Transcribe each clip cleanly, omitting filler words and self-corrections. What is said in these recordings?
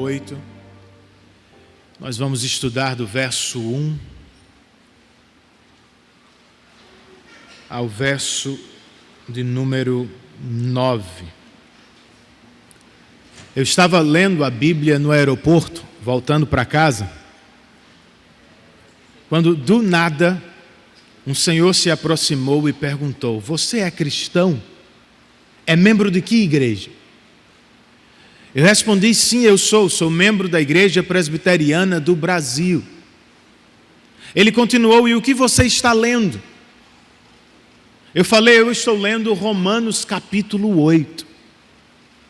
8. Nós vamos estudar do verso 1 ao verso de número 9. Eu estava lendo a Bíblia no aeroporto, voltando para casa, quando do nada um senhor se aproximou e perguntou: "Você é cristão? É membro de que igreja?" Eu respondi: "Sim, eu sou membro da Igreja Presbiteriana do Brasil." Ele continuou: "E o que você está lendo?" Eu falei: "Eu estou lendo Romanos capítulo 8.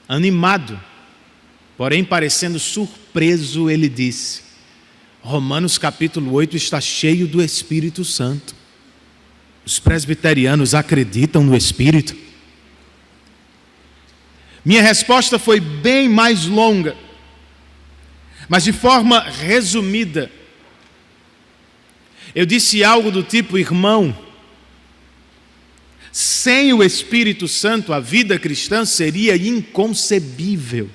Animado, porém parecendo surpreso, ele disse: "Romanos capítulo 8 está cheio do Espírito Santo. Os presbiterianos acreditam no Espírito?" Minha resposta foi bem mais longa, mas de forma resumida. Eu disse algo do tipo: "Irmão, sem o Espírito Santo a vida cristã seria inconcebível.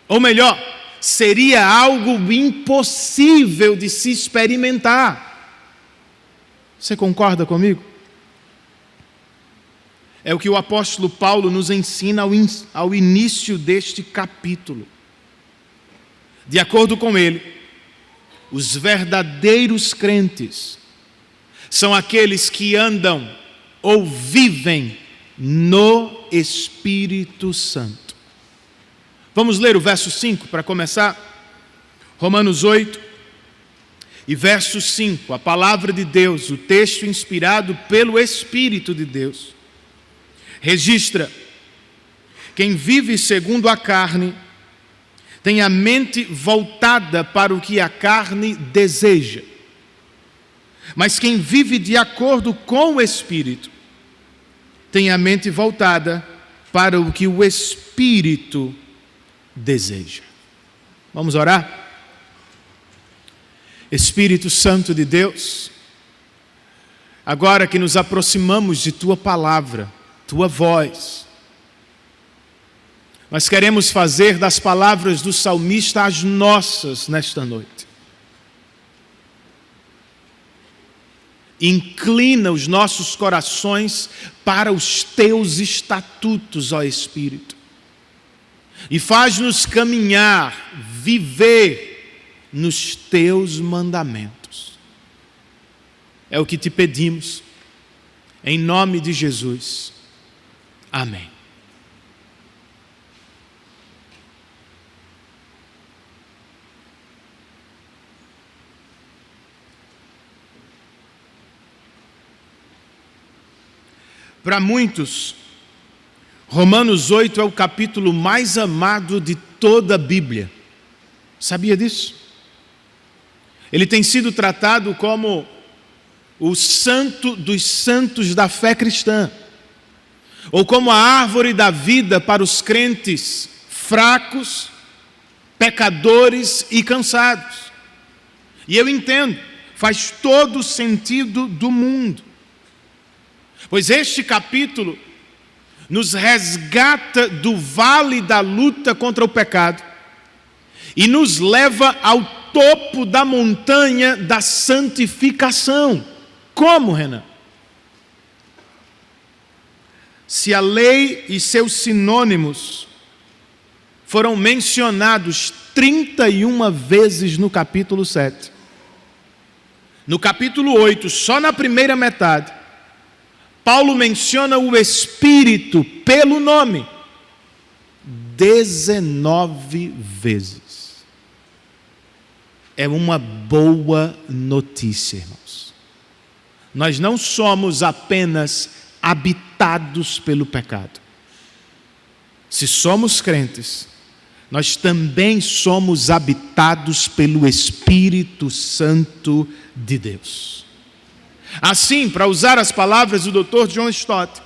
Ou melhor, seria algo impossível de se experimentar." Você concorda comigo? É o que o apóstolo Paulo nos ensina ao início deste capítulo. De acordo com ele, os verdadeiros crentes são aqueles que andam ou vivem no Espírito Santo. Vamos ler o verso 5 para começar? Romanos 8 e verso 5, a palavra de Deus, o texto inspirado pelo Espírito de Deus, registra: "Quem vive segundo a carne tem a mente voltada para o que a carne deseja. Mas quem vive de acordo com o Espírito tem a mente voltada para o que o Espírito deseja." Vamos orar? Espírito Santo de Deus, agora que nos aproximamos de Tua palavra, Tua voz, nós queremos fazer das palavras do salmista as nossas nesta noite. Inclina os nossos corações para os Teus estatutos, ó Espírito, e faz-nos caminhar, viver nos Teus mandamentos. É o que Te pedimos, em nome de Jesus. Amém. Para muitos, Romanos 8 é o capítulo mais amado de toda a Bíblia. Sabia disso? Ele tem sido tratado como o santo dos santos da fé cristã, ou como a árvore da vida para os crentes fracos, pecadores e cansados. E eu entendo, faz todo o sentido do mundo, pois este capítulo nos resgata do vale da luta contra o pecado e nos leva ao topo da montanha da santificação. Como, Renan? Se a lei e seus sinônimos foram mencionados 31 vezes no capítulo 7, no capítulo 8, só na primeira metade, Paulo menciona o Espírito pelo nome 19 vezes. É uma boa notícia, irmãos. Nós não somos apenas habitados pelo pecado. Se somos crentes, nós também somos habitados pelo Espírito Santo de Deus. Assim, para usar as palavras do Dr. John Stott,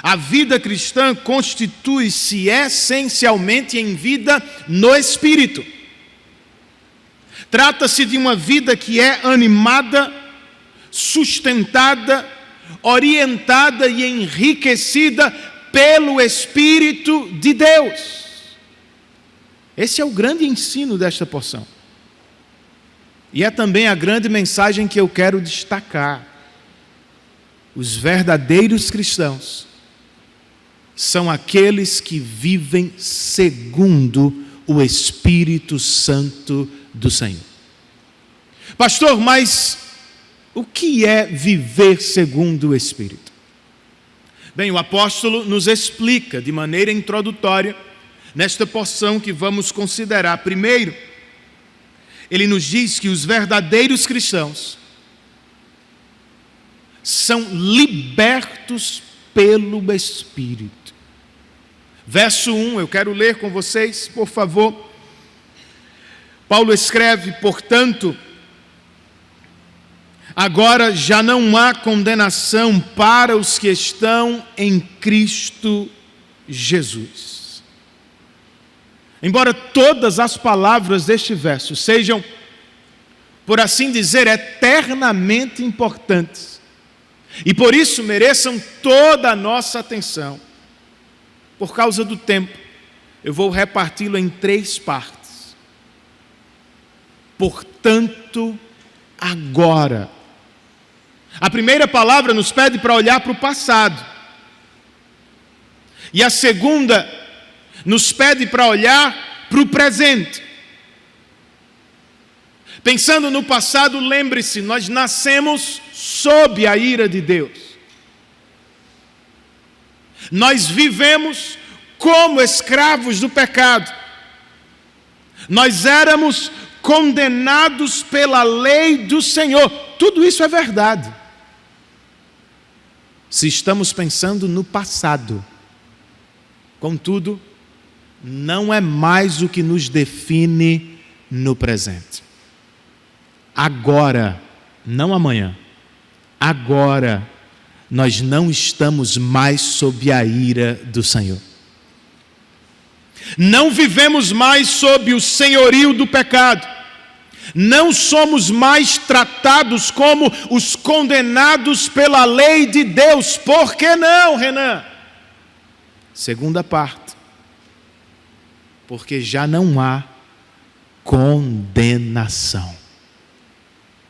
a vida cristã constitui-se essencialmente em vida no Espírito. Trata-se de uma vida que é animada, sustentada, orientada e enriquecida pelo Espírito de Deus. Esse é o grande ensino desta porção. E é também a grande mensagem que eu quero destacar. Os verdadeiros cristãos são aqueles que vivem segundo o Espírito Santo do Senhor. Pastor, mas o que é viver segundo o Espírito? Bem, o apóstolo nos explica de maneira introdutória, nesta porção que vamos considerar. Primeiro, ele nos diz que os verdadeiros cristãos são libertos pelo Espírito. Verso 1, eu quero ler com vocês, por favor. Paulo escreve, portanto, agora já não há condenação para os que estão em Cristo Jesus. Embora todas as palavras deste verso sejam, por assim dizer, eternamente importantes, e por isso mereçam toda a nossa atenção, por causa do tempo, eu vou reparti-lo em 3 partes. Portanto, agora. A primeira palavra nos pede para olhar para o passado. E a segunda nos pede para olhar para o presente. Pensando no passado, lembre-se, nós nascemos sob a ira de Deus. Nós vivemos como escravos do pecado. Nós éramos condenados pela lei do Senhor. Tudo isso é verdade. Se estamos pensando no passado. Contudo, não é mais o que nos define no presente. Agora, não amanhã, agora, nós não estamos mais sob a ira do Senhor. Não vivemos mais sob o senhorio do pecado. Não somos mais tratados como os condenados pela lei de Deus. Por que não, Renan? Segunda parte. Porque já não há condenação.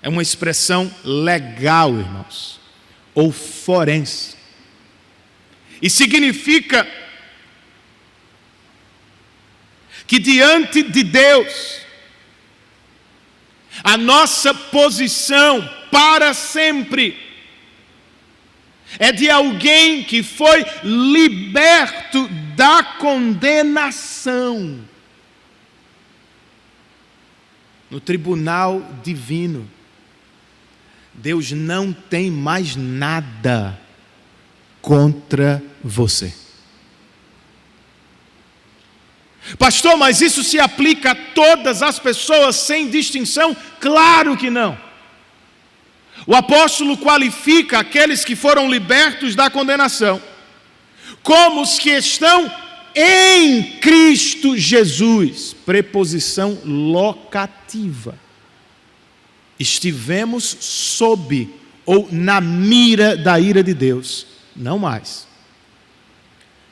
É uma expressão legal, irmãos, ou forense. E significa que diante de Deus, a nossa posição para sempre é de alguém que foi liberto da condenação no tribunal divino. Deus não tem mais nada contra você. Pastor, mas isso se aplica a todas as pessoas sem distinção? Claro que não. O apóstolo qualifica aqueles que foram libertos da condenação como os que estão em Cristo Jesus. Preposição locativa. Estivemos sob ou na mira da ira de Deus. Não mais.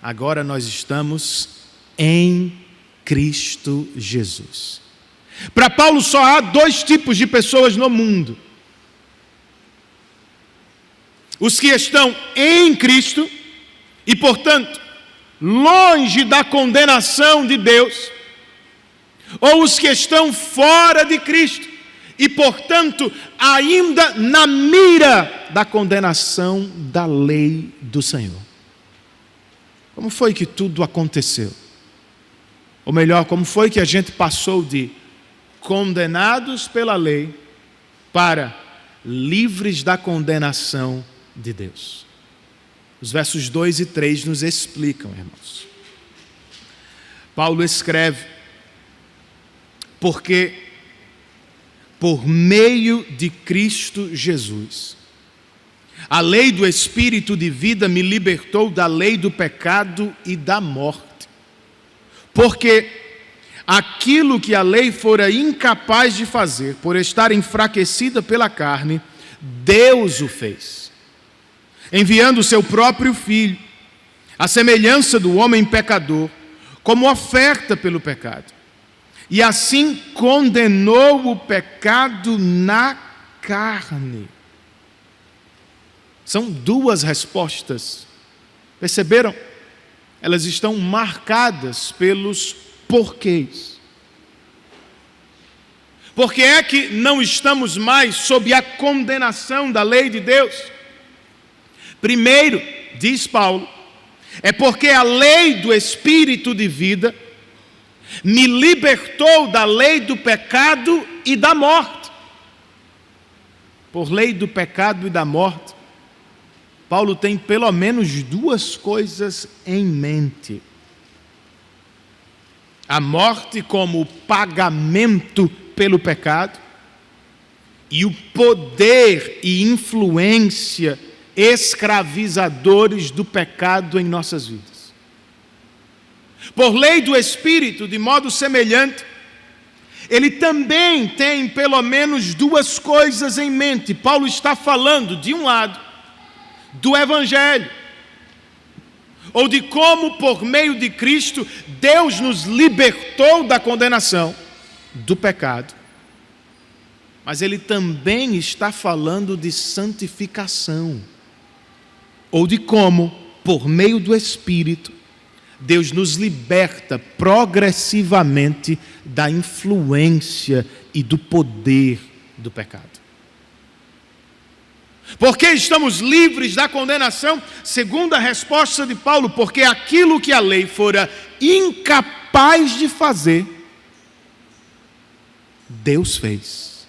Agora nós estamos em Cristo Jesus. Para Paulo só há 2 tipos de pessoas no mundo. Os que estão em Cristo e, portanto, longe da condenação de Deus, ou os que estão fora de Cristo e, portanto, ainda na mira da condenação da lei do Senhor. Como foi que tudo aconteceu? Ou melhor, como foi que a gente passou de condenados pela lei para livres da condenação de Deus? Os versos 2 e 3 nos explicam, irmãos. Paulo escreve: porque por meio de Cristo Jesus, a lei do Espírito de vida me libertou da lei do pecado e da morte. Porque aquilo que a lei fora incapaz de fazer, por estar enfraquecida pela carne, Deus o fez, enviando o seu próprio Filho, à semelhança do homem pecador, como oferta pelo pecado. e assim condenou o pecado na carne. São duas respostas. Perceberam? Elas estão marcadas pelos porquês. Por que é que não estamos mais sob a condenação da lei de Deus? Primeiro, diz Paulo, é porque a lei do Espírito de vida me libertou da lei do pecado e da morte. Por lei do pecado e da morte, Paulo tem pelo menos duas coisas em mente: a morte como pagamento pelo pecado e o poder e influência escravizadores do pecado em nossas vidas. Por lei do Espírito, de modo semelhante, ele também tem pelo menos duas coisas em mente. Paulo está falando, de um lado, do Evangelho, ou de como por meio de Cristo Deus nos libertou da condenação do pecado, mas ele também está falando de santificação, ou de como por meio do Espírito Deus nos liberta progressivamente da influência e do poder do pecado. Por que estamos livres da condenação? Segundo a resposta de Paulo, porque aquilo que a lei fora incapaz de fazer, Deus fez.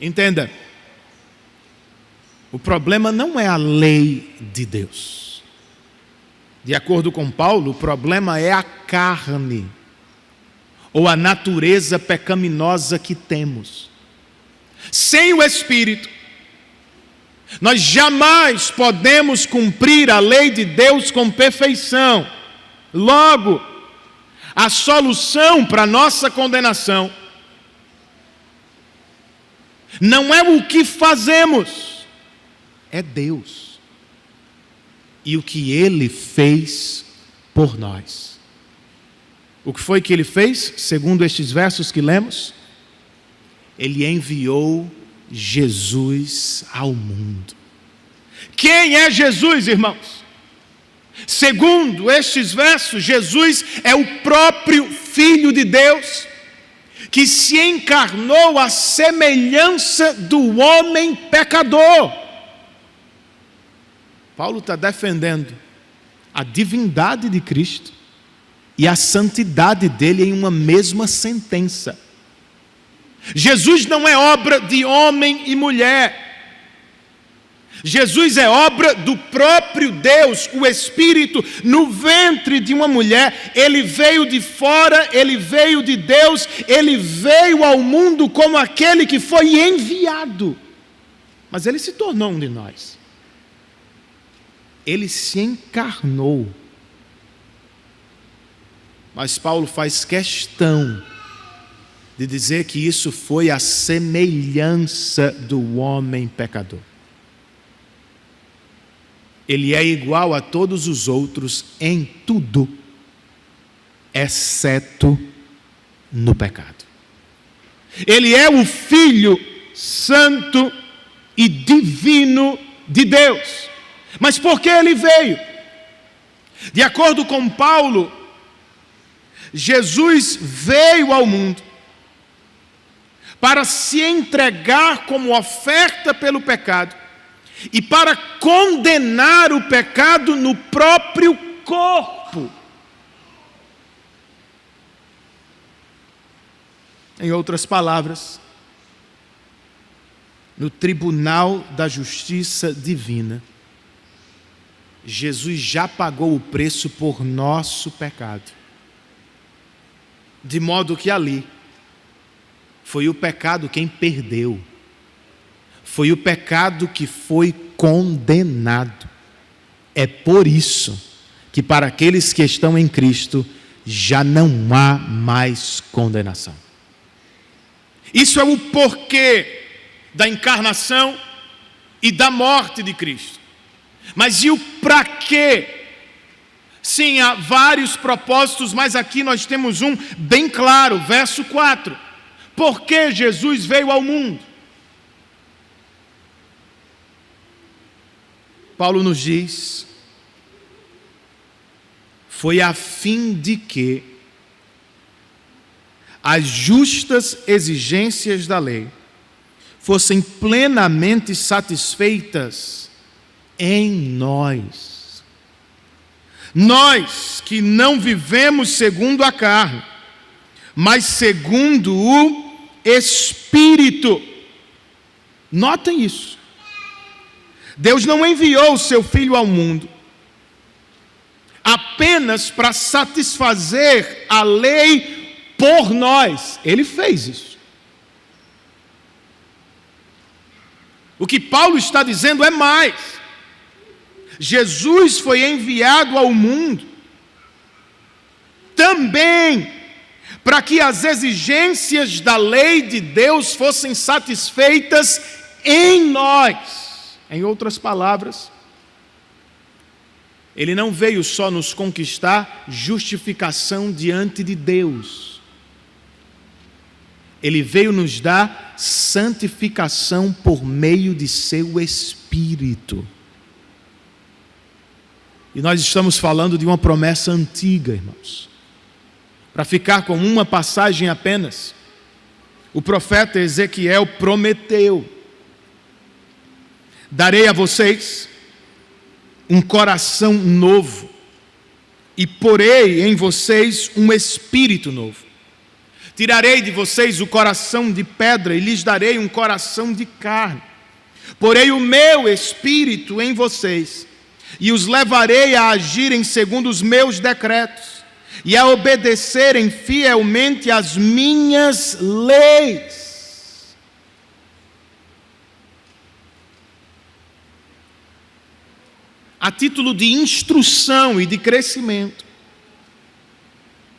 Entenda, o problema não é a lei de Deus. De acordo com Paulo, o problema é a carne, ou a natureza pecaminosa que temos. Sem o Espírito, nós jamais podemos cumprir a lei de Deus com perfeição. Logo, a solução para a nossa condenação não é o que fazemos, é Deus e o que Ele fez por nós. O que foi que Ele fez, segundo estes versos que lemos? Ele enviou Jesus ao mundo. Quem é Jesus, irmãos? Segundo estes versos, Jesus é o próprio Filho de Deus, que se encarnou à semelhança do homem pecador. Paulo está defendendo a divindade de Cristo e a santidade dele em uma mesma sentença. Jesus não é obra de homem e mulher. Jesus é obra do próprio Deus, o Espírito, no ventre de uma mulher. Ele veio de fora, ele veio de Deus, ele veio ao mundo como aquele que foi enviado. Mas ele se tornou um de nós. Ele se encarnou. Mas Paulo faz questão de dizer que isso foi a semelhança do homem pecador. Ele é igual a todos os outros em tudo, exceto no pecado. Ele é o Filho Santo e Divino de Deus. Mas por que ele veio? De acordo com Paulo, Jesus veio ao mundo para se entregar como oferta pelo pecado e para condenar o pecado no próprio corpo. Em outras palavras, no tribunal da justiça divina, Jesus já pagou o preço por nosso pecado. De modo que ali foi o pecado quem perdeu. Foi o pecado que foi condenado. É por isso que para aqueles que estão em Cristo já não há mais condenação. Isso é o porquê da encarnação e da morte de Cristo. Mas e o para quê Sim, há vários propósitos, mas aqui nós temos um bem claro, verso 4. Por que Jesus veio ao mundo? Paulo nos diz, foi a fim de que as justas exigências da lei fossem plenamente satisfeitas em nós. Nós que não vivemos segundo a carne, mas segundo o Espírito. Notem isso. Deus não enviou o seu Filho ao mundo apenas para satisfazer a lei por nós. Ele fez isso. O que Paulo está dizendo é mais. Jesus foi enviado ao mundo também para que as exigências da lei de Deus fossem satisfeitas em nós. Em outras palavras, Ele não veio só nos conquistar justificação diante de Deus. Ele veio nos dar santificação por meio de seu Espírito. E nós estamos falando de uma promessa antiga, irmãos. Para ficar com uma passagem apenas, o profeta Ezequiel prometeu: darei a vocês um coração novo e porei em vocês um espírito novo. Tirarei de vocês o coração de pedra e lhes darei um coração de carne. Porei o meu espírito em vocês e os levarei a agirem segundo os meus decretos e a obedecerem fielmente às minhas leis. A título de instrução e de crescimento,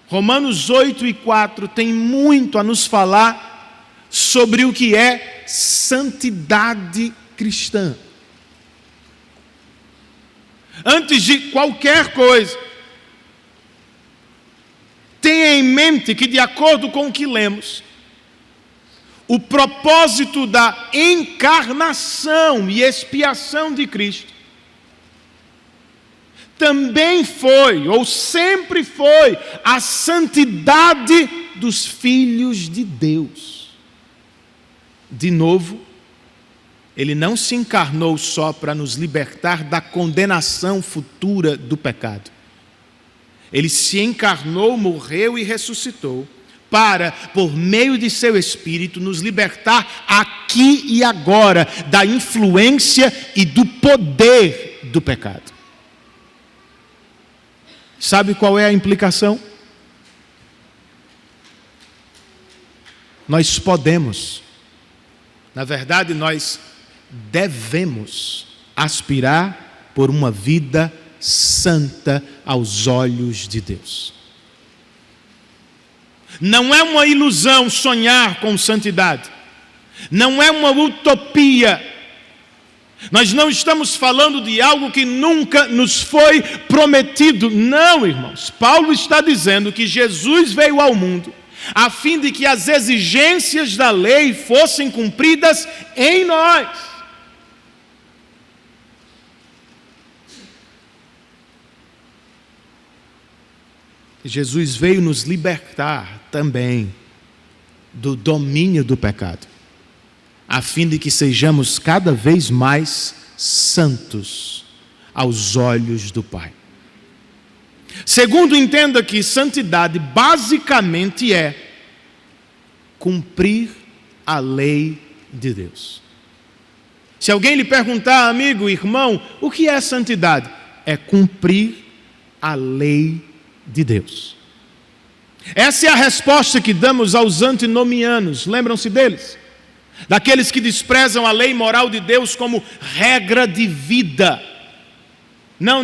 Romanos 8:4 tem muito a nos falar sobre o que é santidade cristã. Antes de qualquer coisa, tenha em mente que, de acordo com o que lemos, o propósito da encarnação e expiação de Cristo também foi, ou sempre foi, a santidade dos filhos de Deus. De novo, Ele não se encarnou só para nos libertar da condenação futura do pecado. Ele se encarnou, morreu e ressuscitou para, por meio de seu Espírito, nos libertar aqui e agora da influência e do poder do pecado. Sabe qual é a implicação? Nós podemos, na verdade nós devemos aspirar por uma vida santa aos olhos de Deus. Não é uma ilusão sonhar com santidade. Não é uma utopia. Nós não estamos falando de algo que nunca nos foi prometido. Não, irmãos. Paulo está dizendo que Jesus veio ao mundo a fim de que as exigências da lei fossem cumpridas em nós. Jesus veio nos libertar também do domínio do pecado, a fim de que sejamos cada vez mais santos aos olhos do Pai. Segundo, entenda que santidade basicamente é cumprir a lei de Deus. Se alguém lhe perguntar, amigo, irmão, o que é santidade? É cumprir a lei de Deus. Essa é a resposta que damos aos antinomianos. Lembram-se deles? Daqueles que desprezam a lei moral de Deus como regra de vida. Não.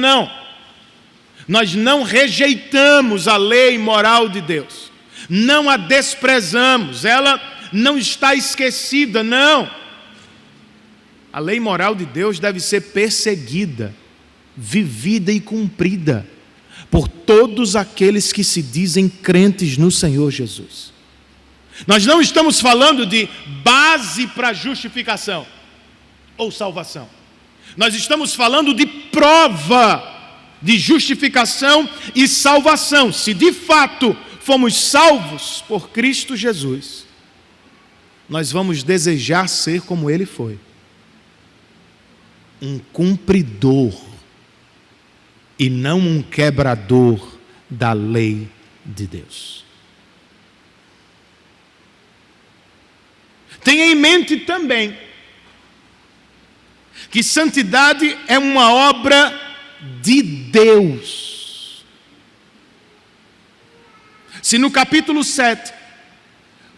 Nós não rejeitamos a lei moral de Deus. Não a desprezamos. Ela não está esquecida, não. A lei moral de Deus deve ser perseguida, vivida e cumprida, por todos aqueles que se dizem crentes no Senhor Jesus. Nós não estamos falando de base para justificação ou salvação. Nós estamos falando de prova de justificação e salvação. Se de fato fomos salvos por Cristo Jesus, nós vamos desejar ser como Ele foi, um cumpridor e não um quebrador da lei de Deus. Tenha em mente também que santidade é uma obra de Deus. Se no capítulo 7,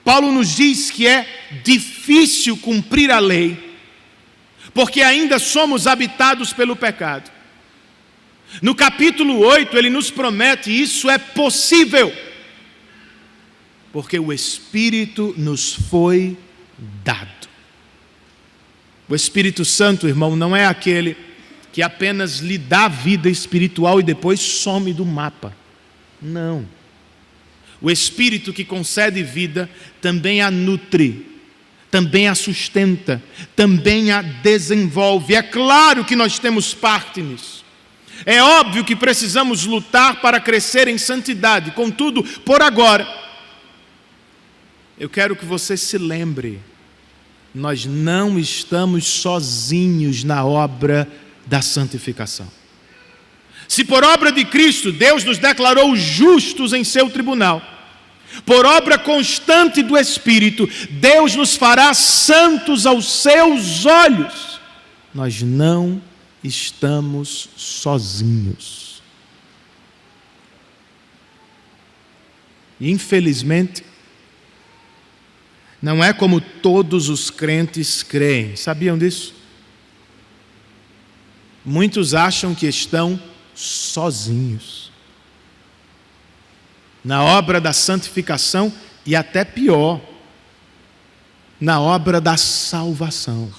Paulo nos diz que é difícil cumprir a lei, porque ainda somos habitados pelo pecado. No capítulo 8, ele nos promete isso é possível, porque o Espírito nos foi dado. O Espírito Santo, irmão, não é aquele que apenas lhe dá vida espiritual e depois some do mapa. Não. O Espírito que concede vida também a nutre, também a sustenta, também a desenvolve. É claro que nós temos parte nisso. É óbvio que precisamos lutar para crescer em santidade. Contudo, por agora, eu quero que você se lembre, nós não estamos sozinhos na obra da santificação. Se por obra de Cristo Deus nos declarou justos em seu tribunal, por obra constante do Espírito, Deus nos fará santos aos seus olhos. Nós não estamos sozinhos. E infelizmente, não é como todos os crentes creem. Sabiam disso? Muitos acham que estão sozinhos na obra da santificação e até pior, na obra da salvação.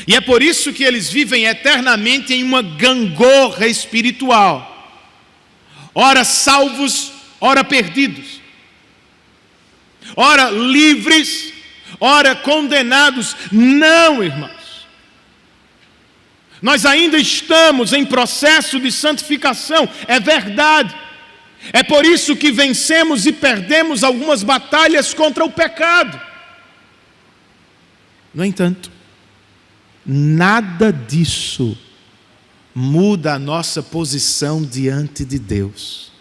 E é por isso que eles vivem eternamente em uma gangorra espiritual. Ora salvos, ora perdidos. Ora livres, ora condenados. Não, irmãos. Nós ainda estamos em processo de santificação, é verdade. É por isso que vencemos e perdemos algumas batalhas contra o pecado. No entanto, nada disso muda a nossa posição diante de Deus.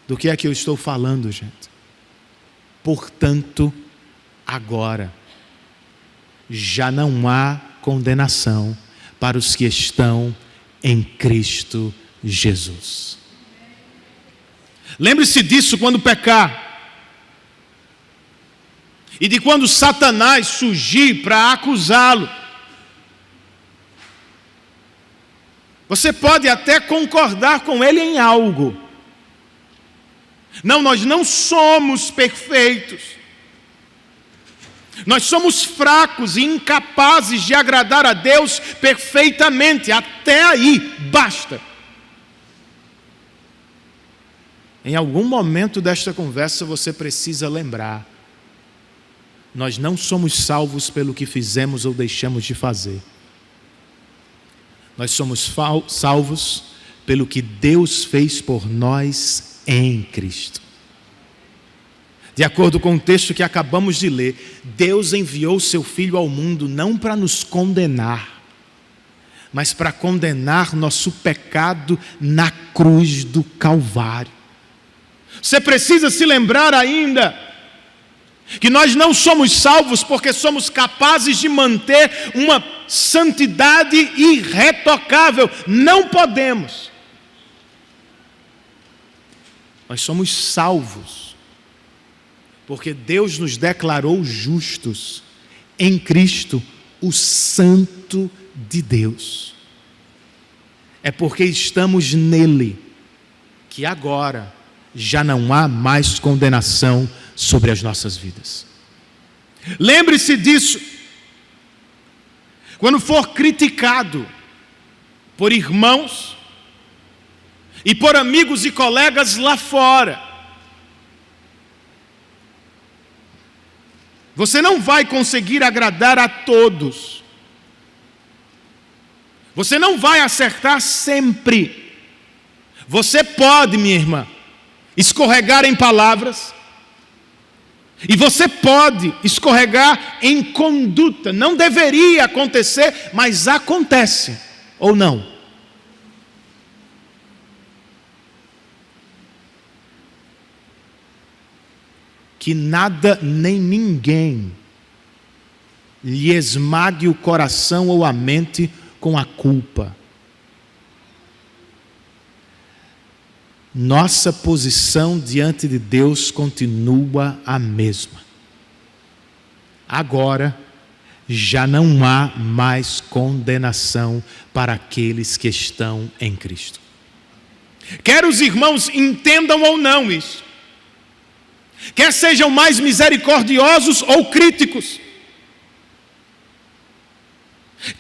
Do que é que eu estou falando, gente? Portanto, agora, já não há condenação para os que estão em Cristo Jesus. Lembre-se disso quando pecar. E de quando Satanás surgir para acusá-lo. Você pode até concordar com ele em algo. Não, nós não somos perfeitos. Nós somos fracos e incapazes de agradar a Deus perfeitamente. Até aí, basta. Em algum momento desta conversa você precisa lembrar: nós não somos salvos pelo que fizemos ou deixamos de fazer. Nós somos salvos pelo que Deus fez por nós em Cristo. De acordo com o texto que acabamos de ler, Deus enviou seu Filho ao mundo não para nos condenar, mas para condenar nosso pecado na cruz do Calvário. Você precisa se lembrar ainda que nós não somos salvos porque somos capazes de manter uma santidade irretocável. Não podemos. Nós somos salvos porque Deus nos declarou justos em Cristo, o Santo de Deus. É porque estamos nele que agora já não há mais condenação sobre as nossas vidas. Lembre-se disso. Quando for criticado por irmãos e por amigos e colegas lá fora. Você não vai conseguir agradar a todos. Você não vai acertar sempre. Você pode, minha irmã, escorregar em palavras. E você pode escorregar em conduta. Não deveria acontecer, mas acontece. Ou não? Que nada nem ninguém lhe esmague o coração ou a mente com a culpa. Nossa posição diante de Deus continua a mesma. Agora, já não há mais condenação para aqueles que estão em Cristo. Quer os irmãos entendam ou não isso, quer sejam mais misericordiosos ou críticos,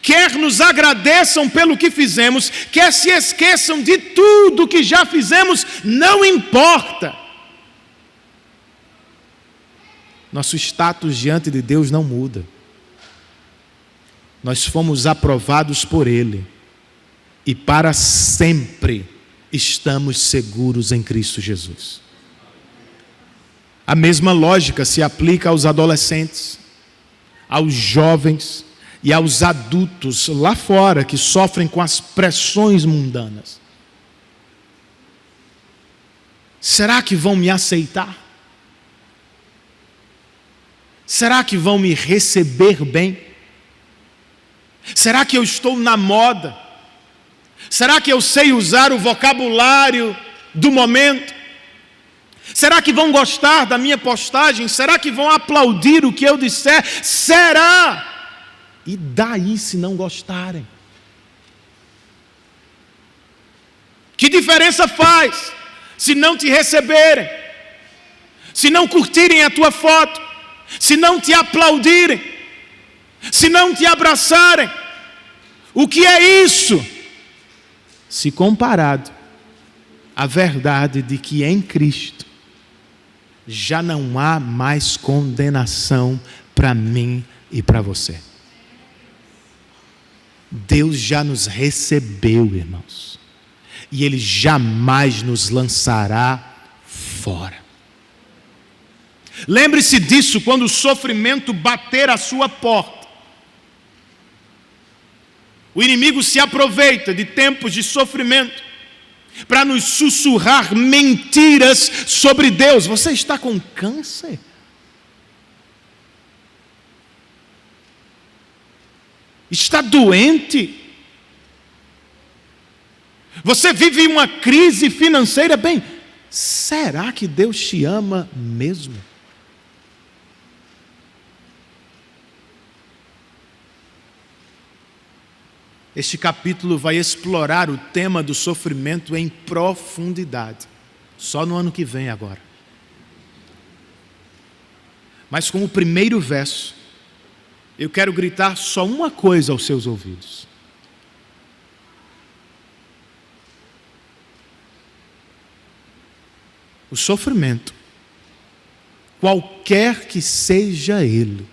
quer nos agradeçam pelo que fizemos, quer se esqueçam de tudo que já fizemos, não importa. Nosso status diante de Deus não muda. Nós fomos aprovados por Ele e para sempre estamos seguros em Cristo Jesus. A mesma lógica se aplica aos adolescentes, aos jovens e aos adultos lá fora que sofrem com as pressões mundanas. Será que vão me aceitar? Será que vão me receber bem? Será que eu estou na moda? Será que eu sei usar o vocabulário do momento? Será que vão gostar da minha postagem? Será que vão aplaudir o que eu disser? Será? E daí se não gostarem? Que diferença faz se não te receberem? Se não curtirem a tua foto? Se não te aplaudirem? Se não te abraçarem? O que é isso? Se comparado à verdade de que em Cristo já não há mais condenação para mim e para você. Deus já nos recebeu, irmãos, e Ele jamais nos lançará fora. Lembre-se disso quando o sofrimento bater à sua porta. O inimigo se aproveita de tempos de sofrimento para nos sussurrar mentiras sobre Deus. Você está com câncer? Está doente? Você vive uma crise financeira? Bem, será que Deus te ama mesmo? Este capítulo vai explorar o tema do sofrimento em profundidade. Só no ano que vem agora. Mas com o primeiro verso, eu quero gritar só uma coisa aos seus ouvidos. O sofrimento, qualquer que seja ele,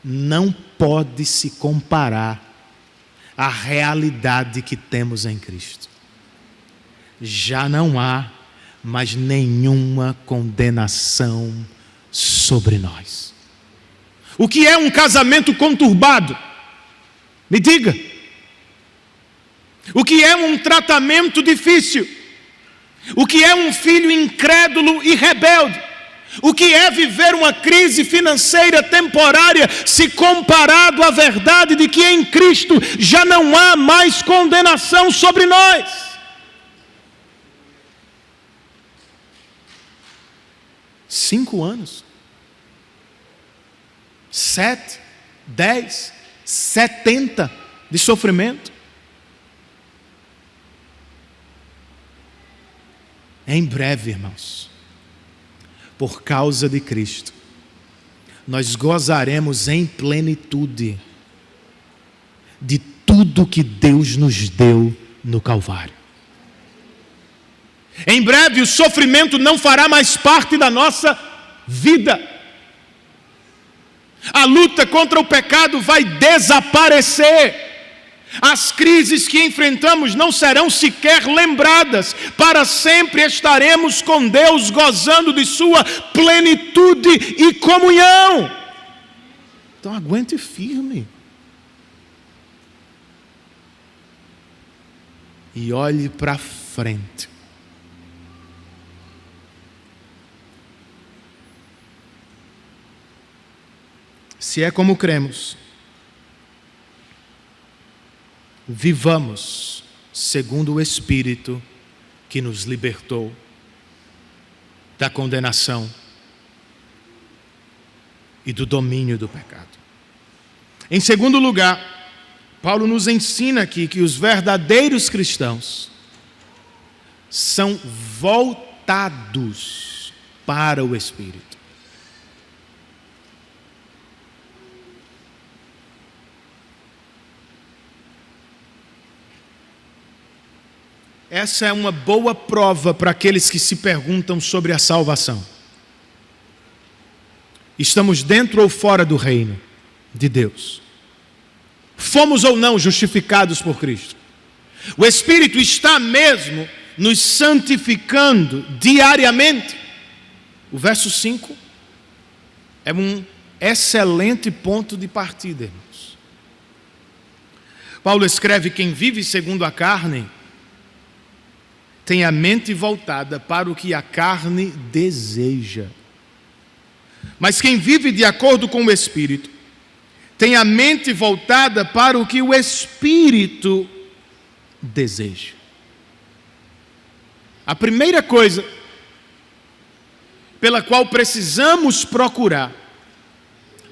não pode se comparar à realidade que temos em Cristo. Já não há mais nenhuma condenação sobre nós. O que é um casamento conturbado? Me diga. O que é um tratamento difícil? O que é um filho incrédulo e rebelde? O que é viver uma crise financeira temporária se comparado à verdade de que em Cristo já não há mais condenação sobre nós? Cinco anos, 7, 10, 70 de sofrimento. Em breve, irmãos, por causa de Cristo, nós gozaremos em plenitude de tudo tudo que Deus nos deu no Calvário. Em breve o sofrimento não fará mais parte da nossa vida. A luta contra o pecado vai desaparecer. As crises que enfrentamos não serão sequer lembradas. Para sempre estaremos com Deus, gozando de sua plenitude e comunhão. Então aguente firme. E olhe para frente. Se é como cremos, vivamos segundo o Espírito que nos libertou da condenação e do domínio do pecado. Em segundo lugar, Paulo nos ensina aqui que os verdadeiros cristãos são voltados para o Espírito. Essa é uma boa prova para aqueles que se perguntam sobre a salvação. Estamos dentro ou fora do reino de Deus? Fomos ou não justificados por Cristo? O Espírito está mesmo nos santificando diariamente? O verso 5 é um excelente ponto de partida, irmãos. Paulo escreve: quem vive segundo a carne tem a mente voltada para o que a carne deseja. Mas quem vive de acordo com o Espírito tem a mente voltada para o que o Espírito deseja. A primeira coisa pela qual precisamos procurar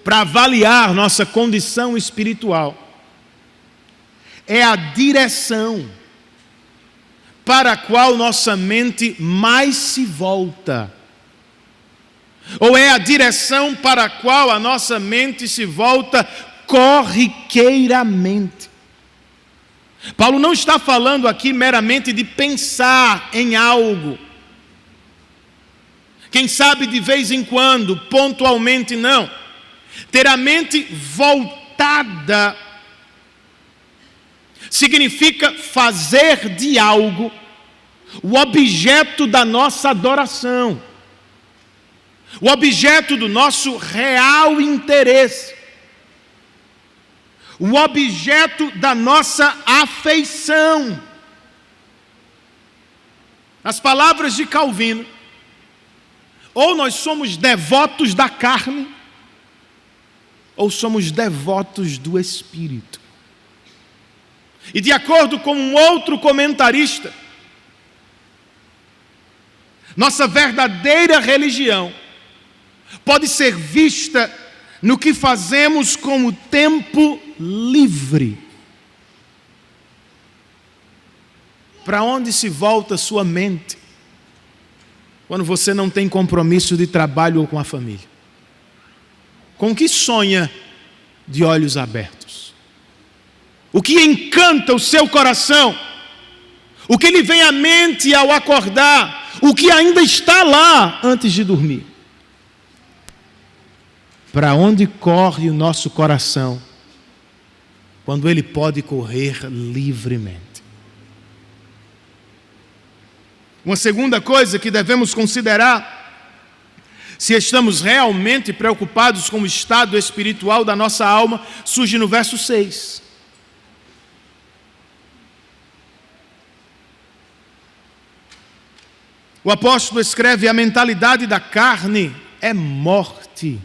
para avaliar nossa condição espiritual é a direção para a qual nossa mente mais se volta. Ou é a direção para a qual a nossa mente se volta corriqueiramente. Paulo não está falando aqui meramente de pensar em algo. Quem sabe de vez em quando, pontualmente não. Ter a mente voltada significa fazer de algo o objeto da nossa adoração, o objeto do nosso real interesse, o objeto da nossa afeição. As palavras de Calvino: ou nós somos devotos da carne, ou somos devotos do Espírito. E de acordo com um outro comentarista, nossa verdadeira religião pode ser vista no que fazemos com o tempo livre. Para onde se volta sua mente quando você não tem compromisso de trabalho ou com a família? Com que sonha de olhos abertos? O que encanta o seu coração? O que lhe vem à mente ao acordar? O que ainda está lá antes de dormir? Para onde corre o nosso coração quando ele pode correr livremente? Uma segunda coisa que devemos considerar, se estamos realmente preocupados com o estado espiritual da nossa alma, surge no verso 6. O apóstolo escreve: a mentalidade da carne é morte,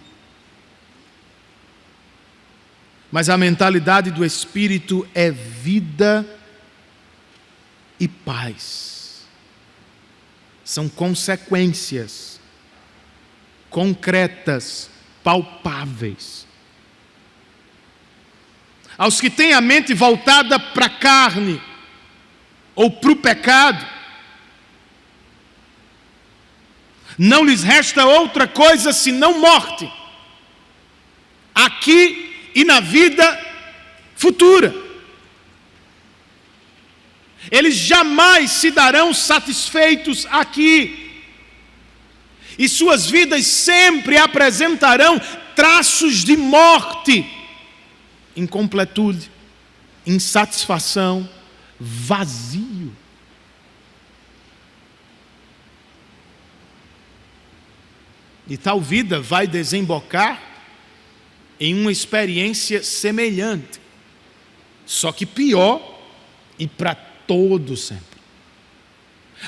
mas a mentalidade do Espírito é vida e paz. São consequências concretas, palpáveis. Aos que têm a mente voltada para a carne ou para o pecado, não lhes resta outra coisa senão morte, aqui e na vida futura. Eles jamais se darão satisfeitos aqui. E suas vidas sempre apresentarão traços de morte, incompletude, insatisfação, vazio. E tal vida vai desembocar em uma experiência semelhante, só que pior e para todo sempre.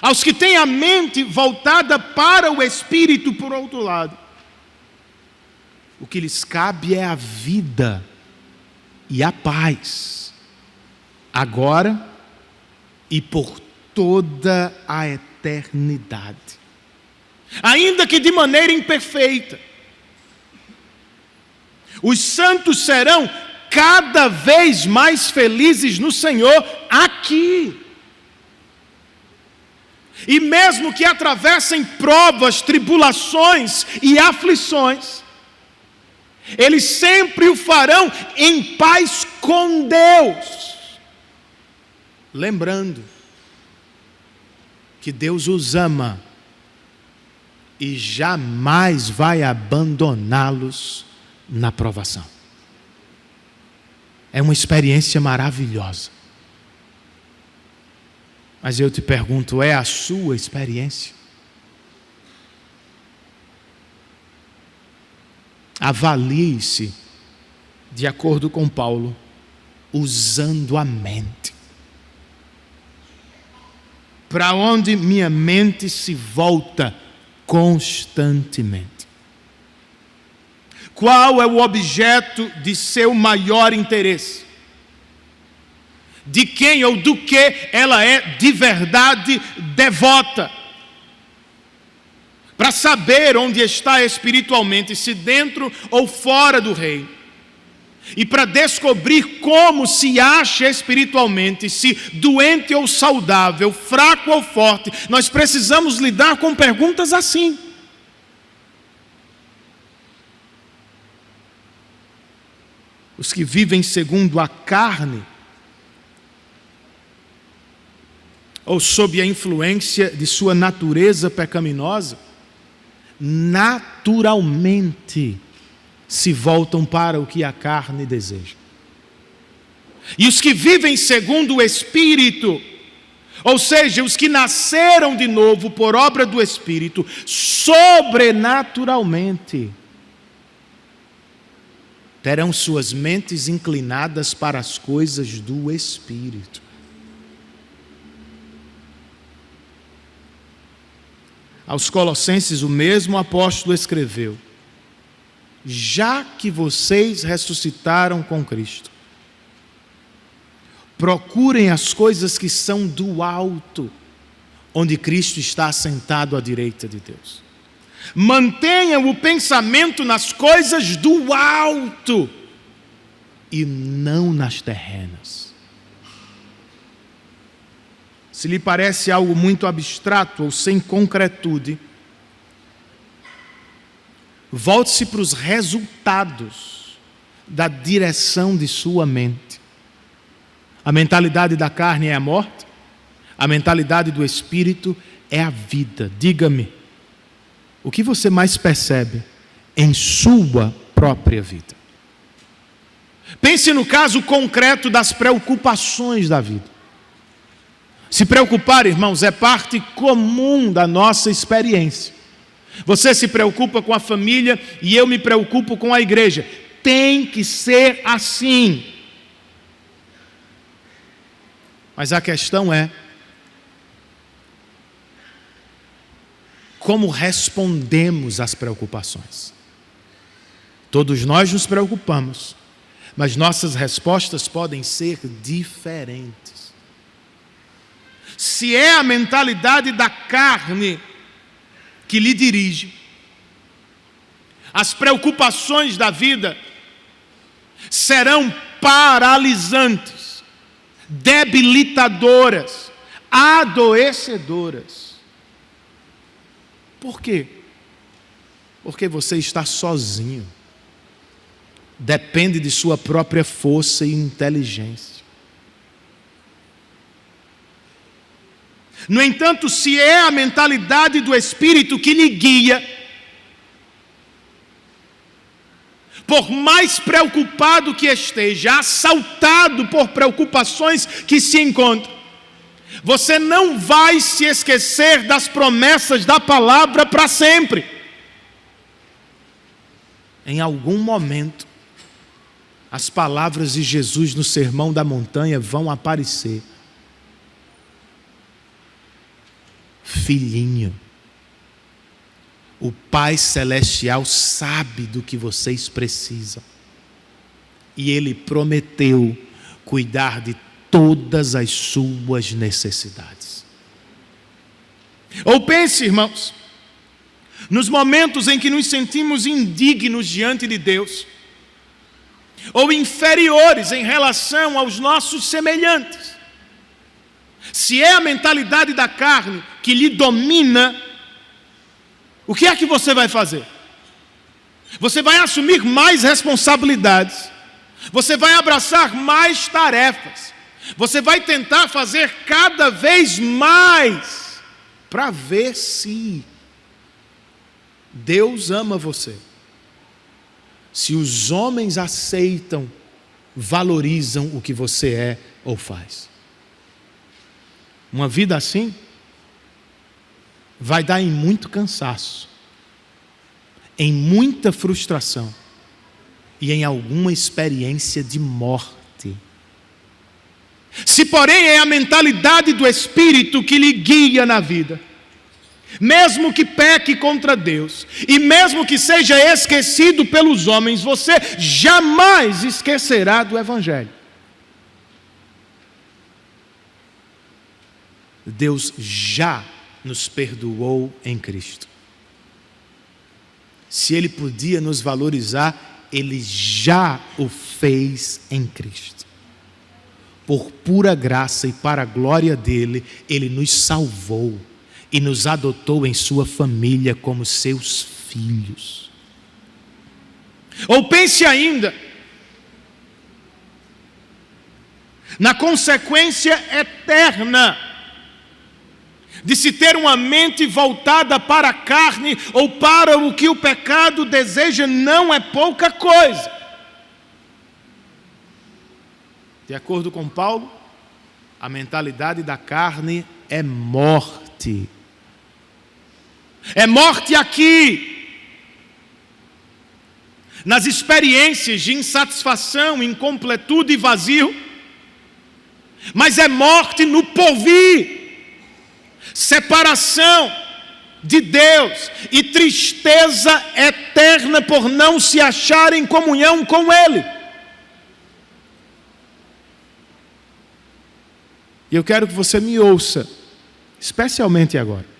Aos que têm a mente voltada para o Espírito, por outro lado, o que lhes cabe é a vida e a paz, agora e por toda a eternidade. Ainda que de maneira imperfeita, os santos serão cada vez mais felizes no Senhor aqui. E mesmo que atravessem provas, tribulações e aflições, eles sempre o farão em paz com Deus, lembrando que Deus os ama e jamais vai abandoná-los na provação. É uma experiência maravilhosa. Mas eu te pergunto, é a sua experiência? Avalie-se, de acordo com Paulo, usando a mente. Para onde minha mente se volta constantemente? Qual é o objeto de seu maior interesse? De quem ou do que ela é de verdade devota? Para saber onde está espiritualmente, se dentro ou fora do reino. E para descobrir como se acha espiritualmente, se doente ou saudável, fraco ou forte, nós precisamos lidar com perguntas assim. Os que vivem segundo a carne, ou sob a influência de sua natureza pecaminosa, naturalmente se voltam para o que a carne deseja. E os que vivem segundo o Espírito, ou seja, os que nasceram de novo por obra do Espírito, sobrenaturalmente terão suas mentes inclinadas para as coisas do Espírito. Aos Colossenses, o mesmo apóstolo escreveu: já que vocês ressuscitaram com Cristo, procurem as coisas que são do alto, onde Cristo está assentado à direita de Deus. Mantenham o pensamento nas coisas do alto e não nas terrenas. Se lhe parece algo muito abstrato ou sem concretude, volte-se para os resultados da direção de sua mente. A mentalidade da carne é a morte, a mentalidade do espírito é a vida. Diga-me, o que você mais percebe em sua própria vida? Pense no caso concreto das preocupações da vida. Se preocupar, irmãos, é parte comum da nossa experiência. Você se preocupa com a família e eu me preocupo com a igreja. Tem que ser assim. Mas a questão é: como respondemos às preocupações? Todos nós nos preocupamos, mas nossas respostas podem ser diferentes. Se é a mentalidade da carne que lhe dirige, as preocupações da vida serão paralisantes, debilitadoras, adoecedoras. Por quê? Porque você está sozinho. Depende de sua própria força e inteligência. No entanto, se é a mentalidade do Espírito que lhe guia, por mais preocupado que esteja, assaltado por preocupações que se encontram, você não vai se esquecer das promessas da palavra para sempre. Em algum momento, as palavras de Jesus no Sermão da Montanha vão aparecer. Filhinho, o Pai Celestial sabe do que vocês precisam. E Ele prometeu cuidar de todas as suas necessidades. Ou pense, irmãos, nos momentos em que nos sentimos indignos diante de Deus, ou inferiores em relação aos nossos semelhantes. Se é a mentalidade da carne que lhe domina, o que é que você vai fazer? Você vai assumir mais responsabilidades, você vai abraçar mais tarefas, você vai tentar fazer cada vez mais para ver se Deus ama você. Se os homens aceitam, valorizam o que você é ou faz. Uma vida assim vai dar em muito cansaço, em muita frustração e em alguma experiência de morte. Se, porém, é a mentalidade do Espírito que lhe guia na vida, mesmo que peque contra Deus, e mesmo que seja esquecido pelos homens, você jamais esquecerá do Evangelho. Deus já nos perdoou em Cristo. Se Ele podia nos valorizar, Ele já o fez em Cristo. Por pura graça e para a glória dEle, Ele nos salvou e nos adotou em sua família como seus filhos. Ou pense ainda na consequência eterna de se ter uma mente voltada para a carne ou para o que o pecado deseja. Não é pouca coisa. De acordo com Paulo, a mentalidade da carne é morte. É morte aqui, nas experiências de insatisfação, incompletude e vazio, mas é morte no porvir, separação de Deus e tristeza eterna por não se achar em comunhão com Ele. E eu quero que você me ouça, especialmente agora.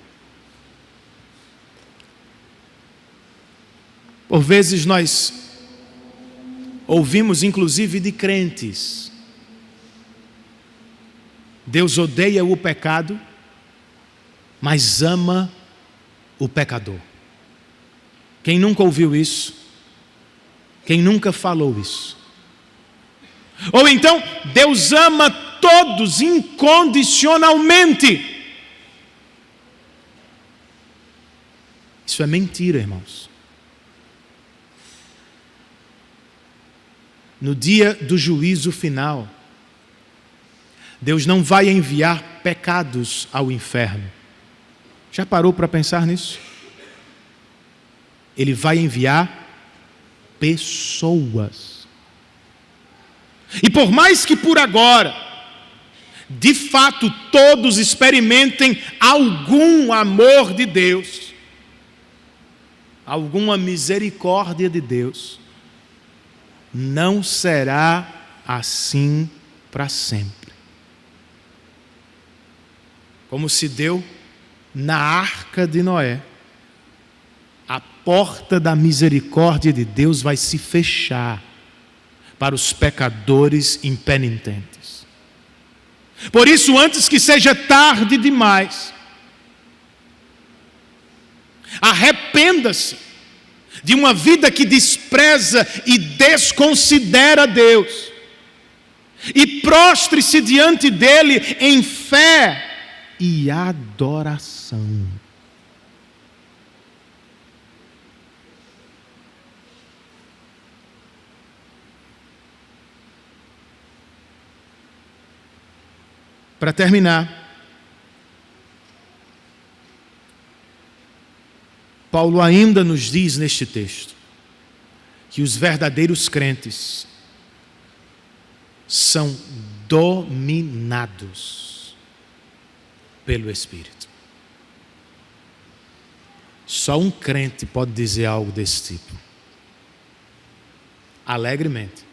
Por vezes nós ouvimos, inclusive de crentes, Deus odeia o pecado, mas ama o pecador. Quem nunca ouviu isso? Quem nunca falou isso? Ou então, Deus ama todos incondicionalmente. Isso é mentira, irmãos. No dia do juízo final, Deus não vai enviar pecados ao inferno. Já parou para pensar nisso? Ele vai enviar pessoas. E por mais que por agora, de fato, todos experimentem algum amor de Deus, alguma misericórdia de Deus, não será assim para sempre. Como se deu na arca de Noé, a porta da misericórdia de Deus vai se fechar para os pecadores impenitentes. Por isso, antes que seja tarde demais, arrependa-se de uma vida que despreza e desconsidera Deus, e prostre-se diante dele em fé e adoração. Para terminar, Paulo ainda nos diz neste texto que os verdadeiros crentes são dominados pelo Espírito. Só um crente pode dizer algo desse tipo, alegremente.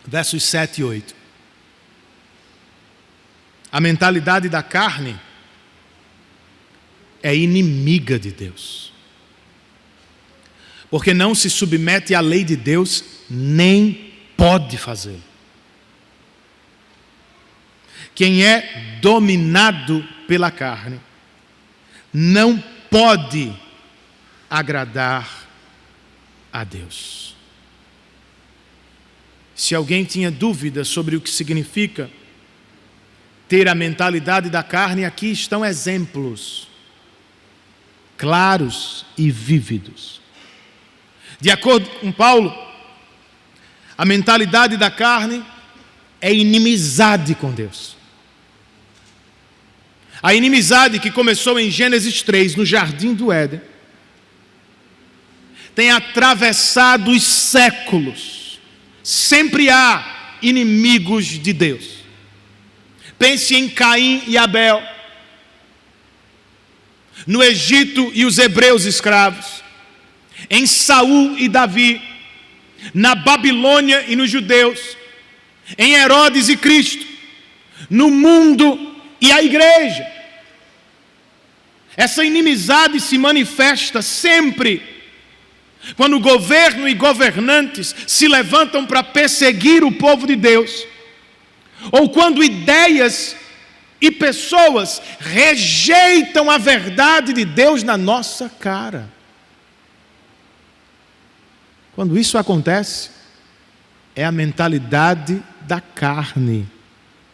Versos 7 e 8. A mentalidade da carne é inimiga de Deus, porque não se submete à lei de Deus, nem pode fazê-lo. Quem é dominado pela carne não pode agradar a Deus. Se alguém tinha dúvida sobre o que significa ter a mentalidade da carne, aqui estão exemplos claros e vívidos. De acordo com Paulo, a mentalidade da carne é inimizade com Deus. A inimizade que começou em Gênesis 3, no jardim do Éden, tem atravessado os séculos. Sempre há inimigos de Deus. Pense em Caim e Abel, no Egito e os hebreus escravos, em Saul e Davi, na Babilônia e nos judeus, em Herodes e Cristo, no mundo e a igreja. Essa inimizade se manifesta sempre quando o governo e governantes se levantam para perseguir o povo de Deus, ou quando ideias e pessoas rejeitam a verdade de Deus na nossa cara. Quando isso acontece, é a mentalidade da carne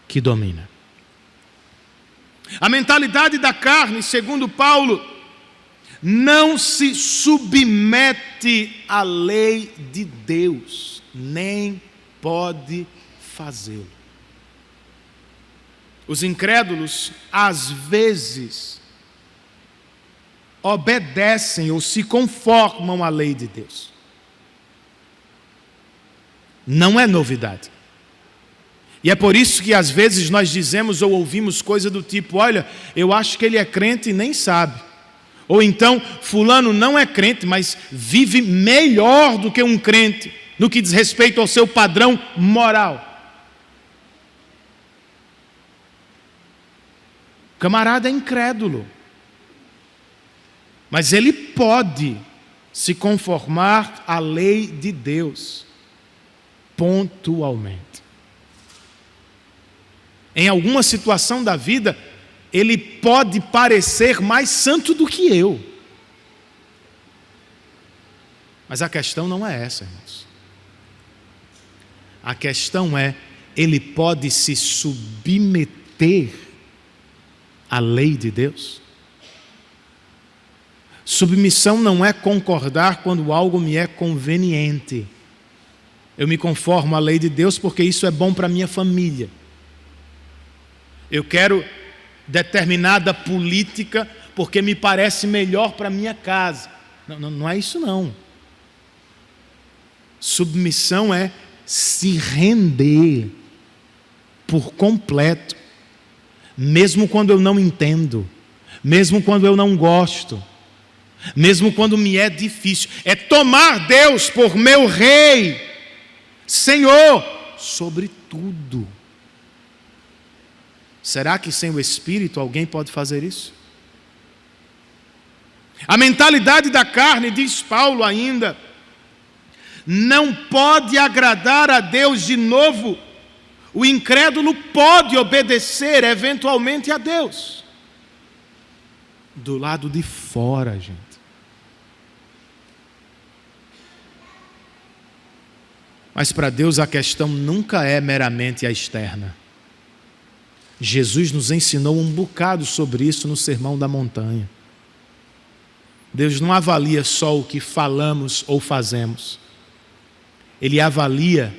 que domina. A mentalidade da carne, segundo Paulo, não se submete à lei de Deus, nem pode fazê-lo. Os incrédulos, às vezes, obedecem ou se conformam à lei de Deus. Não é novidade. E é por isso que às vezes nós dizemos ou ouvimos coisa do tipo: olha, eu acho que ele é crente e nem sabe. Ou então, fulano não é crente, mas vive melhor do que um crente no que diz respeito ao seu padrão moral. O camarada é incrédulo, mas ele pode se conformar à lei de Deus, pontualmente. Em alguma situação da vida, ele pode parecer mais santo do que eu. Mas a questão não é essa, irmãos. A questão é, ele pode se submeter à lei de Deus? Submissão não é concordar quando algo me é conveniente. Eu me conformo à lei de Deus porque isso é bom para a minha família. Eu quero determinada política porque me parece melhor para a minha casa. Não é isso não. Submissão é se render por completo, mesmo quando eu não entendo, mesmo quando eu não gosto, mesmo quando me é difícil. É tomar Deus por meu Rei, Senhor, sobre tudo. Será que sem o Espírito alguém pode fazer isso? A mentalidade da carne, diz Paulo ainda, não pode agradar a Deus. De novo, o incrédulo pode obedecer eventualmente a Deus. Do lado de fora, gente. Mas para Deus a questão nunca é meramente a externa. Jesus nos ensinou um bocado sobre isso no Sermão da Montanha. Deus não avalia só o que falamos ou fazemos. Ele avalia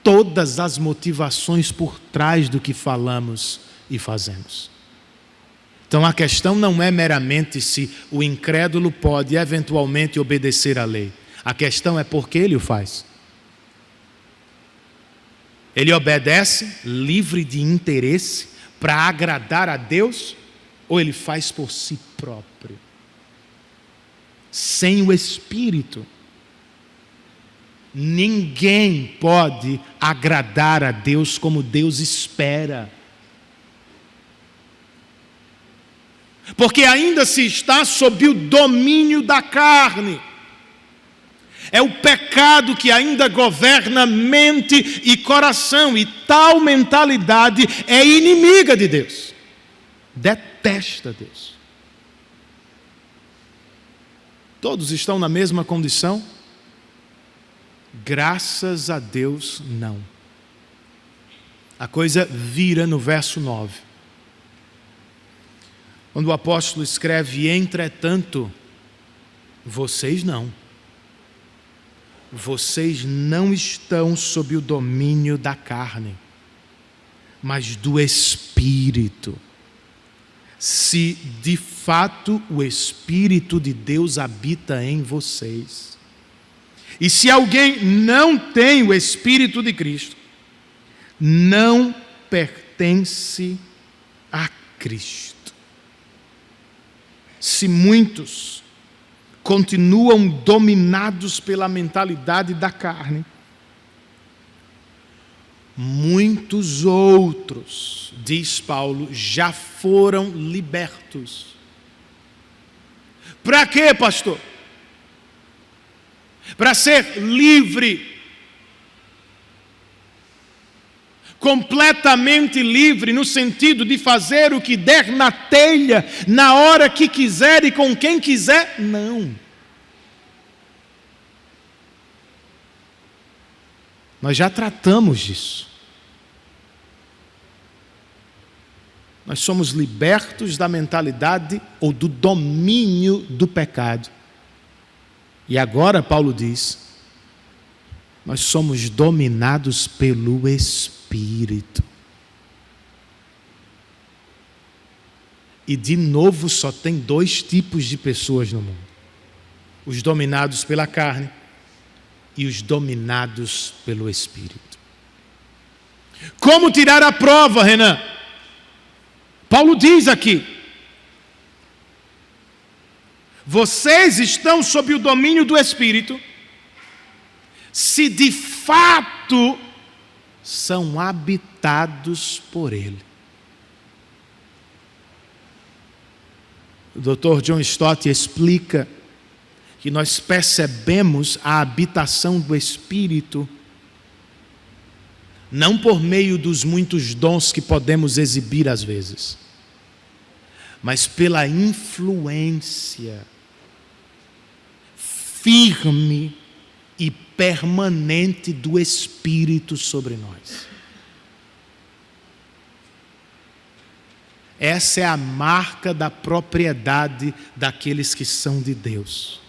todas as motivações por trás do que falamos e fazemos. Então a questão não é meramente se o incrédulo pode eventualmente obedecer à lei. A questão é por que ele o faz. Ele obedece livre de interesse para agradar a Deus ou ele faz por si próprio? Sem o Espírito, ninguém pode agradar a Deus como Deus espera. Porque ainda se está sob o domínio da carne. É o pecado que ainda governa mente e coração, e tal mentalidade é inimiga de Deus. Detesta Deus. Todos estão na mesma condição? Graças a Deus, não. A coisa vira no verso 9. Quando o apóstolo escreve, entretanto, vocês não. Vocês não estão sob o domínio da carne, mas do Espírito. Se de fato o Espírito de Deus habita em vocês. E se alguém não tem o Espírito de Cristo, não pertence a Cristo. Se muitos continuam dominados pela mentalidade da carne, muitos outros, diz Paulo, já foram libertos. Para quê, pastor? Para ser livre, completamente livre, no sentido de fazer o que der na telha, na hora que quiser e com quem quiser? Não. Nós já tratamos disso. Nós somos libertos da mentalidade ou do domínio do pecado. E agora Paulo diz, nós somos dominados pelo Espírito. E de novo só tem dois tipos de pessoas no mundo: os dominados pela carne e os dominados pelo Espírito. Como tirar a prova, Renan? Paulo diz aqui: vocês estão sob o domínio do Espírito, se de fato são habitados por Ele. O Dr. John Stott explica que nós percebemos a habitação do Espírito não por meio dos muitos dons que podemos exibir às vezes, mas pela influência firme e permanente do Espírito sobre nós. Essa é a marca da propriedade daqueles que são de Deus.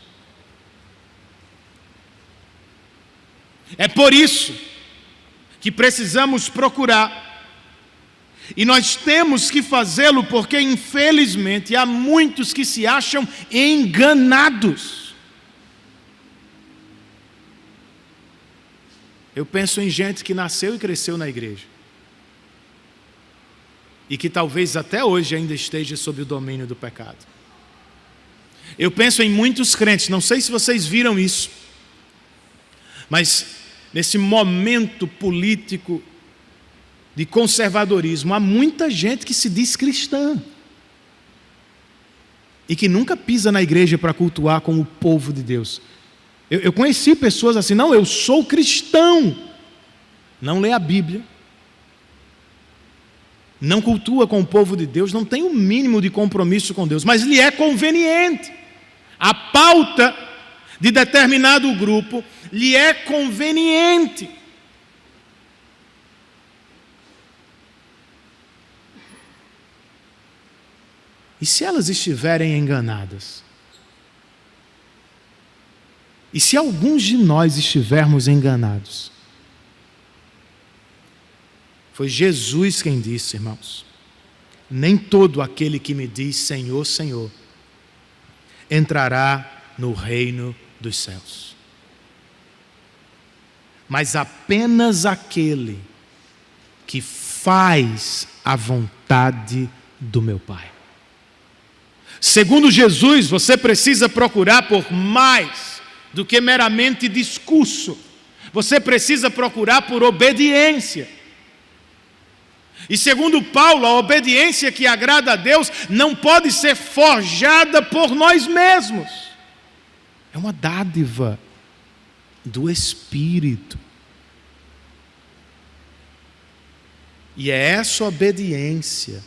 É por isso que precisamos procurar, e nós temos que fazê-lo, porque infelizmente há muitos que se acham enganados. Eu penso em gente que nasceu e cresceu na igreja, e que talvez até hoje ainda esteja sob o domínio do pecado. Eu penso em muitos crentes, não sei se vocês viram isso, mas nesse momento político de conservadorismo, há muita gente que se diz cristã e que nunca pisa na igreja para cultuar com o povo de Deus. Eu conheci pessoas assim: não, eu sou cristão, não lê a Bíblia, não cultua com o povo de Deus, não tem o mínimo de compromisso com Deus, mas lhe é conveniente. A pauta de determinado grupo lhe é conveniente. E se elas estiverem enganadas? E se alguns de nós estivermos enganados? Foi Jesus quem disse, irmãos: nem todo aquele que me diz Senhor, Senhor, entrará no reino dos céus, mas apenas aquele que faz a vontade do meu Pai. Segundo Jesus, você precisa procurar por mais do que meramente discurso. Você precisa procurar por obediência. E segundo Paulo, a obediência que agrada a Deus não pode ser forjada por nós mesmos. É uma dádiva do Espírito. E é essa obediência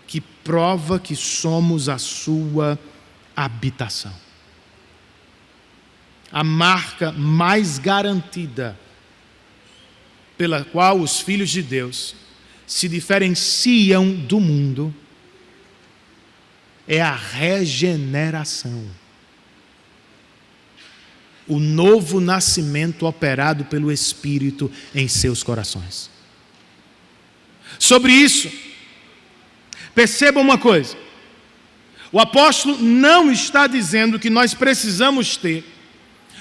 que prova que somos a sua habitação. A marca mais garantida pela qual os filhos de Deus se diferenciam do mundo é a regeneração. O novo nascimento operado pelo Espírito em seus corações. Sobre isso, perceba uma coisa: o apóstolo não está dizendo que nós precisamos ter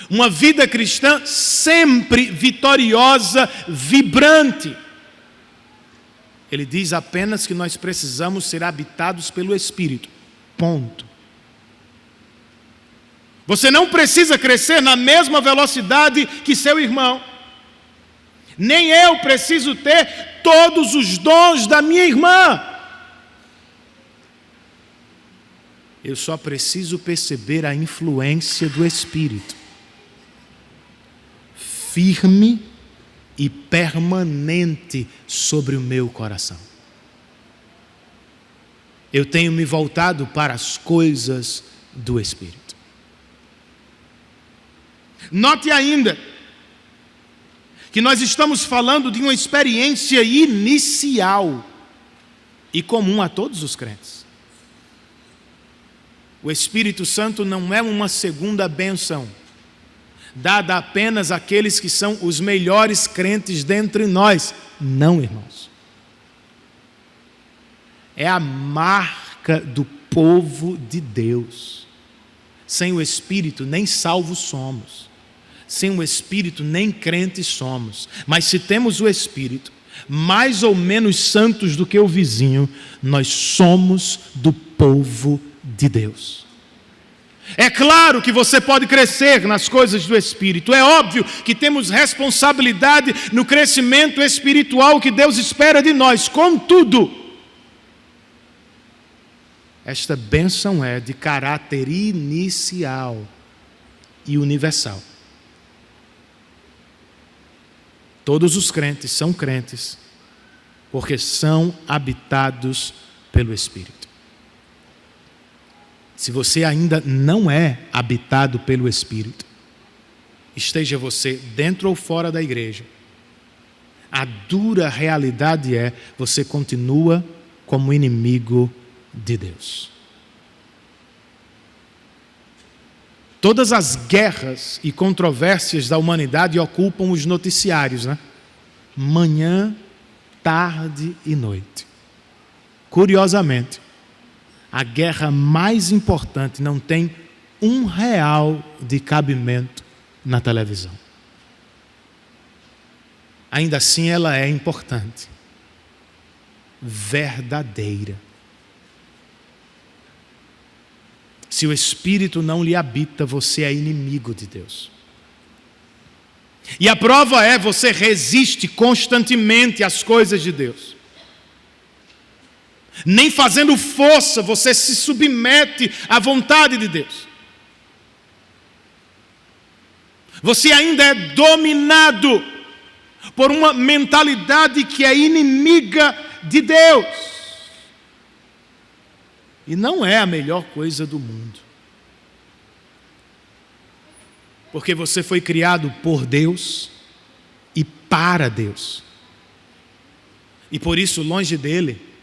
uma vida cristã sempre vitoriosa, vibrante. Ele diz apenas que nós precisamos ser habitados pelo Espírito. Ponto. Você não precisa crescer na mesma velocidade que seu irmão. Nem eu preciso ter todos os dons da minha irmã. Eu só preciso perceber a influência do Espírito, firme e permanente sobre o meu coração. Eu tenho me voltado para as coisas do Espírito. Note ainda que nós estamos falando de uma experiência inicial e comum a todos os crentes. O Espírito Santo não é uma segunda bênção dada apenas àqueles que são os melhores crentes dentre nós. Não, irmãos. É a marca do povo de Deus. Sem o Espírito, nem salvos somos. Sem o Espírito, nem crentes somos. Mas se temos o Espírito, mais ou menos santos do que o vizinho, nós somos do povo de Deus. É claro que você pode crescer nas coisas do Espírito. É óbvio que temos responsabilidade no crescimento espiritual que Deus espera de nós. Contudo, esta bênção é de caráter inicial e universal. Todos os crentes são crentes porque são habitados pelo Espírito. Se você ainda não é habitado pelo Espírito, esteja você dentro ou fora da igreja, a dura realidade é: você continua como inimigo de Deus. Todas as guerras e controvérsias da humanidade ocupam os noticiários, né? Manhã, tarde e noite. Curiosamente, a guerra mais importante não tem R$1 de cabimento na televisão. Ainda assim ela é importante, verdadeira. Se o Espírito não lhe habita, você é inimigo de Deus. E a prova é: você resiste constantemente às coisas de Deus. Nem fazendo força você se submete à vontade de Deus. Você ainda é dominado por uma mentalidade que é inimiga de Deus. E não é a melhor coisa do mundo. Porque você foi criado por Deus e para Deus. E por isso, longe dele,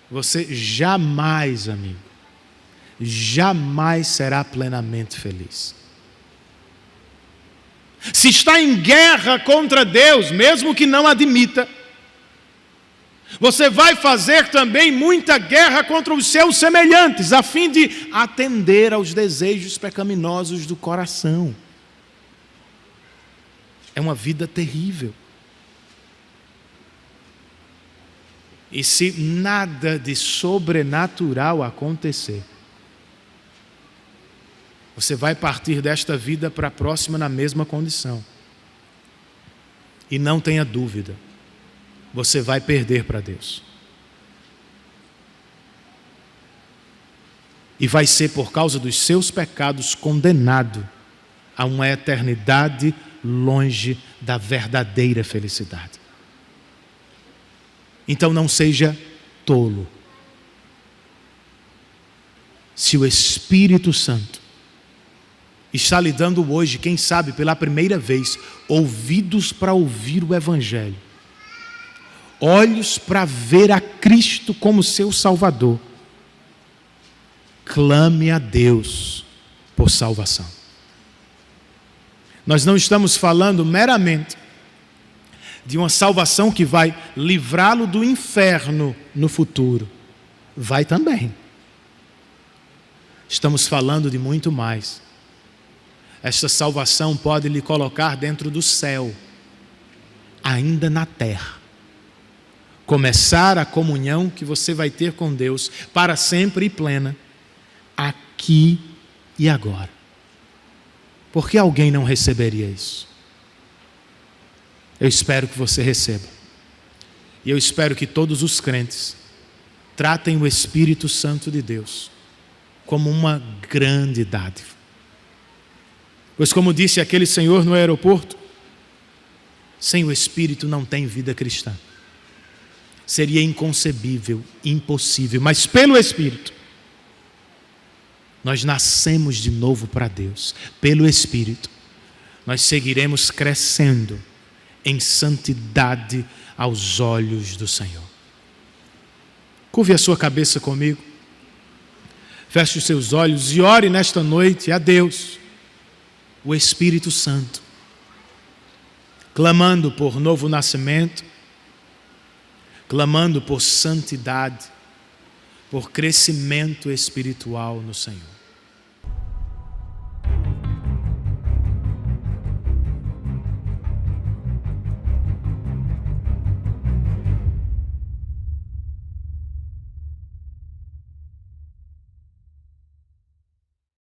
você jamais, amigo, jamais será plenamente feliz. Se está em guerra contra Deus, mesmo que não admita, você vai fazer também muita guerra contra os seus semelhantes, a fim de atender aos desejos pecaminosos do coração. É uma vida terrível. E se nada de sobrenatural acontecer, você vai partir desta vida para a próxima na mesma condição. E não tenha dúvida, você vai perder para Deus. E vai ser por causa dos seus pecados condenado a uma eternidade longe da verdadeira felicidade. Então não seja tolo. Se o Espírito Santo está lhe dando hoje, quem sabe pela primeira vez, ouvidos para ouvir o Evangelho, olhos para ver a Cristo como seu Salvador, clame a Deus por salvação. Nós não estamos falando meramente de uma salvação que vai livrá-lo do inferno no futuro. Vai também. Estamos falando de muito mais. Esta salvação pode lhe colocar dentro do céu, ainda na terra. Começar a comunhão que você vai ter com Deus para sempre e plena, aqui e agora. Por que alguém não receberia isso? Eu espero que você receba. E eu espero que todos os crentes tratem o Espírito Santo de Deus como uma grande dádiva. Pois como disse aquele senhor no aeroporto, sem o Espírito não tem vida cristã. Seria inconcebível, impossível, mas pelo Espírito, nós nascemos de novo para Deus. Pelo Espírito, nós seguiremos crescendo em santidade aos olhos do Senhor. Curve a sua cabeça comigo, feche os seus olhos e ore nesta noite a Deus, o Espírito Santo, clamando por novo nascimento, clamando por santidade, por crescimento espiritual no Senhor.